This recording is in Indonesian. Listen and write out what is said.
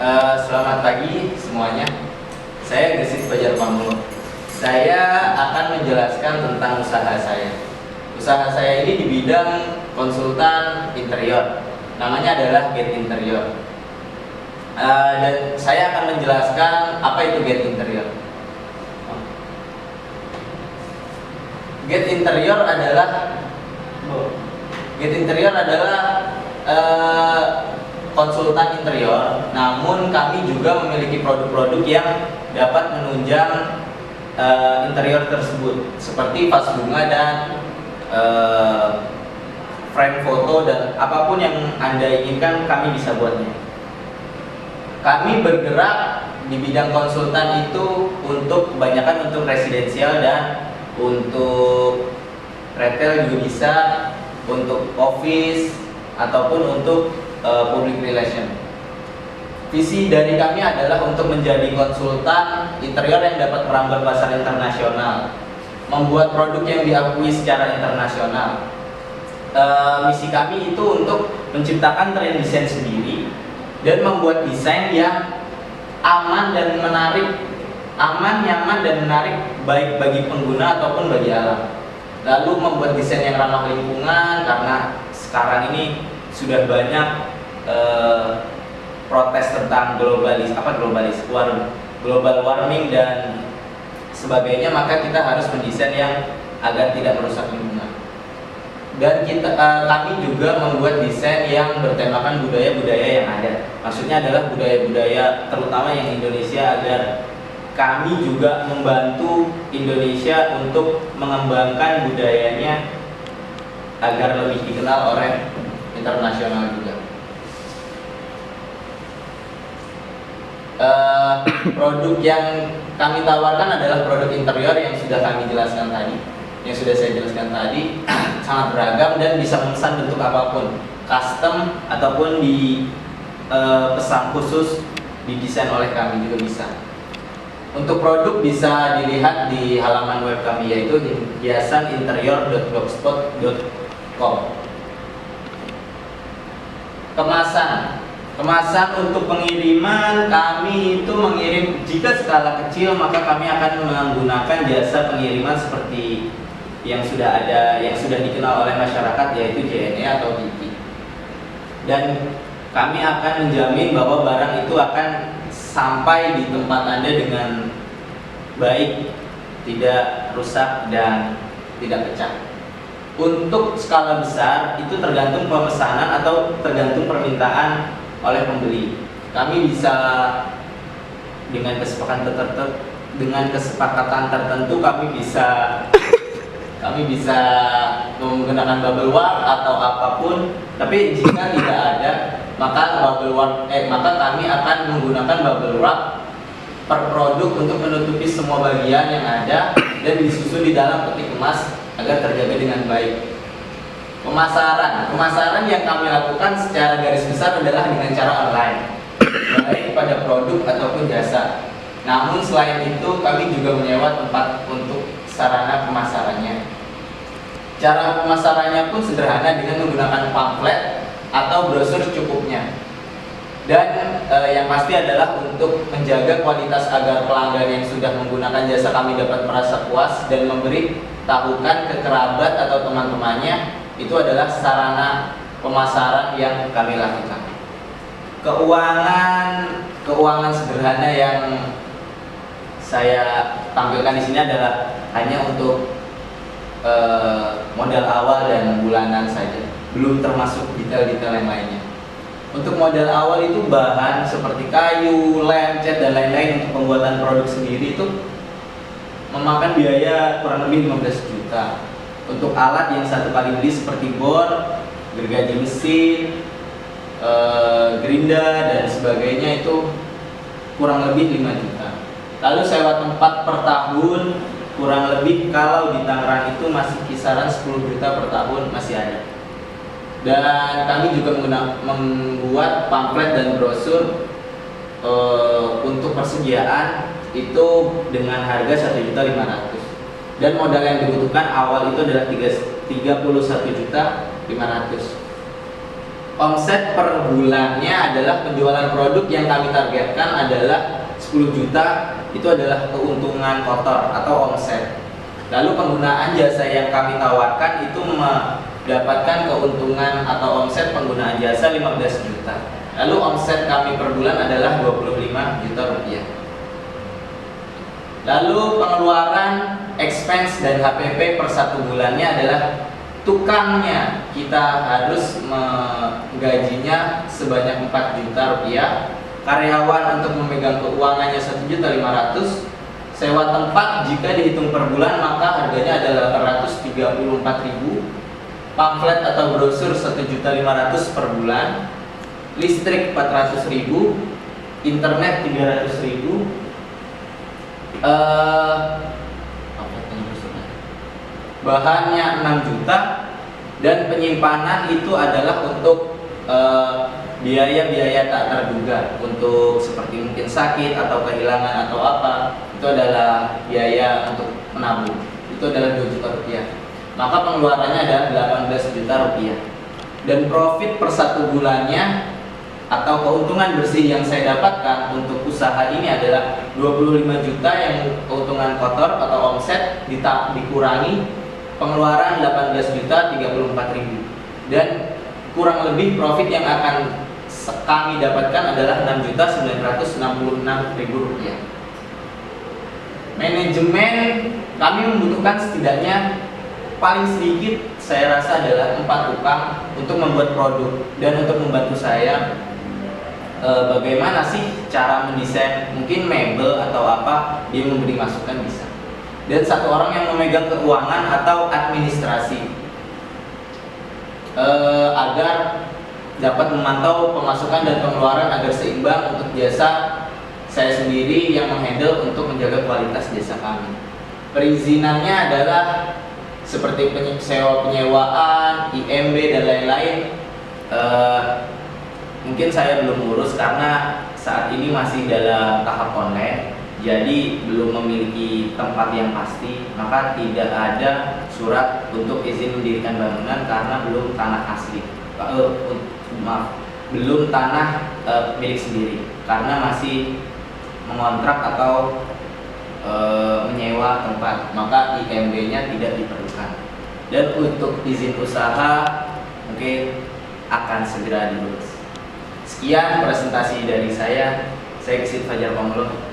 Selamat pagi semuanya. Saya Gesit Fajar Pamulo. Saya akan menjelaskan tentang usaha saya. Usaha saya ini di bidang konsultan interior. Namanya adalah Get Interior. Dan saya akan menjelaskan apa itu Get Interior. Get Interior adalah konsultan interior, namun kami juga memiliki produk-produk yang dapat menunjang interior tersebut, seperti vas bunga dan frame foto dan apapun yang Anda inginkan kami bisa buatnya. Kami bergerak di bidang konsultan itu kebanyakan untuk residensial dan untuk retail juga bisa, untuk office ataupun untuk public relation. Visi dari kami adalah untuk menjadi konsultan interior yang dapat merambah pasar internasional, membuat produk yang diakui secara internasional. Misi kami itu untuk menciptakan tren desain sendiri dan membuat desain yang aman, nyaman dan menarik baik bagi pengguna ataupun bagi alam. Lalu membuat desain yang ramah lingkungan, karena sekarang ini sudah banyak protes tentang global warming dan sebagainya, maka kita harus mendesain yang agar tidak merusak lingkungan. Dan kami juga membuat desain yang bertemakan budaya-budaya yang ada. Maksudnya adalah budaya-budaya terutama yang Indonesia, agar kami juga membantu Indonesia untuk mengembangkan budayanya agar lebih dikenal oleh internasional juga. Produk yang kami tawarkan adalah produk interior yang sudah saya jelaskan tadi, sangat beragam dan bisa memesan bentuk apapun, custom ataupun pesan khusus didesain oleh kami juga bisa. Untuk produk bisa dilihat di halaman web kami, yaitu hiasaninterior.blogspot.com. Kemasan untuk pengiriman, kami itu mengirim, jika skala kecil maka kami akan menggunakan jasa pengiriman seperti yang sudah ada, yang sudah dikenal oleh masyarakat, yaitu JNE atau TP. Dan kami akan menjamin bahwa barang itu akan sampai di tempat Anda dengan baik, tidak rusak dan tidak pecah. Untuk skala besar itu tergantung pemesanan atau tergantung permintaan oleh pembeli. Kami bisa dengan kesepakatan tertentu kami bisa menggunakan bubble wrap atau apapun. Tapi jika tidak ada, maka kami akan menggunakan bubble wrap per produk untuk menutupi semua bagian yang ada dan disusun di dalam peti kemas agar terjaga dengan baik. Pemasaran yang kami lakukan secara garis besar adalah dengan cara online, baik pada produk ataupun jasa. Namun selain itu kami juga menyewa tempat untuk sarana pemasarannya. Cara pemasarannya pun sederhana dengan menggunakan pamflet atau brosur secukupnya. Dan yang pasti adalah untuk menjaga kualitas agar pelanggan yang sudah menggunakan jasa kami dapat merasa puas dan memberi tahukan ke kerabat atau teman-temannya. Itu adalah sarana pemasaran yang kami lakukan. Keuangan sederhana yang saya tampilkan di sini adalah hanya untuk modal awal dan bulanan saja, belum termasuk detail-detail yang lainnya. Untuk modal awal itu bahan seperti kayu, lem, cat dan lain-lain untuk pembuatan produk sendiri itu memakan biaya kurang lebih 15 juta. Untuk alat yang satu kali beli seperti bor, gergaji mesin, gerinda dan sebagainya itu kurang lebih 5 juta. Lalu sewa tempat per tahun kurang lebih, kalau di Tangerang itu masih kisaran 10 juta per tahun masih ada. Dan kami juga membuat pamflet dan brosur untuk persediaan itu dengan harga 1.500.000. Dan modal yang dibutuhkan awal itu adalah 31.500.000. Omset per bulannya adalah penjualan produk yang kami targetkan adalah 10 juta, itu adalah keuntungan kotor atau omset. Lalu penggunaan jasa yang kami tawarkan itu mendapatkan keuntungan atau omset penggunaan jasa 15 juta. Lalu omset kami per bulan adalah 25 juta rupiah. Lalu pengeluaran expense dan HPP per 1 bulannya adalah tukangnya kita harus menggajinya sebanyak 4 juta rupiah, karyawan untuk memegang keuangannya 1.500.000, sewa tempat jika dihitung per bulan maka harganya adalah 834.000, pamflet atau brosur 1.500.000 per bulan, listrik 400.000, internet 300.000, bahannya 6 juta, dan penyimpanan itu adalah untuk biaya-biaya tak terduga, untuk seperti mungkin sakit atau kehilangan atau apa, itu adalah biaya untuk menabung, itu adalah 2 juta rupiah. Maka pengeluarannya adalah 18 juta rupiah. Dan profit per 1 bulannya atau keuntungan bersih yang saya dapatkan untuk usaha ini adalah 25 juta yang keuntungan kotor atau omset dikurangi pengeluaran 18 juta 34.000, dan kurang lebih profit yang akan kami dapatkan adalah 6 juta 966.000 rupiah. Manajemen kami membutuhkan setidaknya paling sedikit saya rasa adalah 4 tukang untuk membuat produk dan untuk membantu saya bagaimana sih cara mendesain mungkin mebel atau apa, dia memberi masukan bisa. Dan 1 orang yang memegang keuangan atau administrasi agar dapat memantau pemasukan dan pengeluaran agar seimbang untuk jasa saya sendiri yang menghandle untuk menjaga kualitas jasa kami. Perizinannya adalah seperti sewa penyewaan, IMB dan lain-lain. Mungkin saya belum urus karena saat ini masih dalam tahap online. Jadi belum memiliki tempat yang pasti, maka tidak ada surat untuk izin mendirikan bangunan karena belum tanah asli, belum tanah milik sendiri, karena masih mengontrak atau menyewa tempat, maka IMB-nya tidak diperlukan. Dan untuk izin usaha mungkin akan segera diurus. Sekian presentasi dari saya Kesit Fajar Pamulung.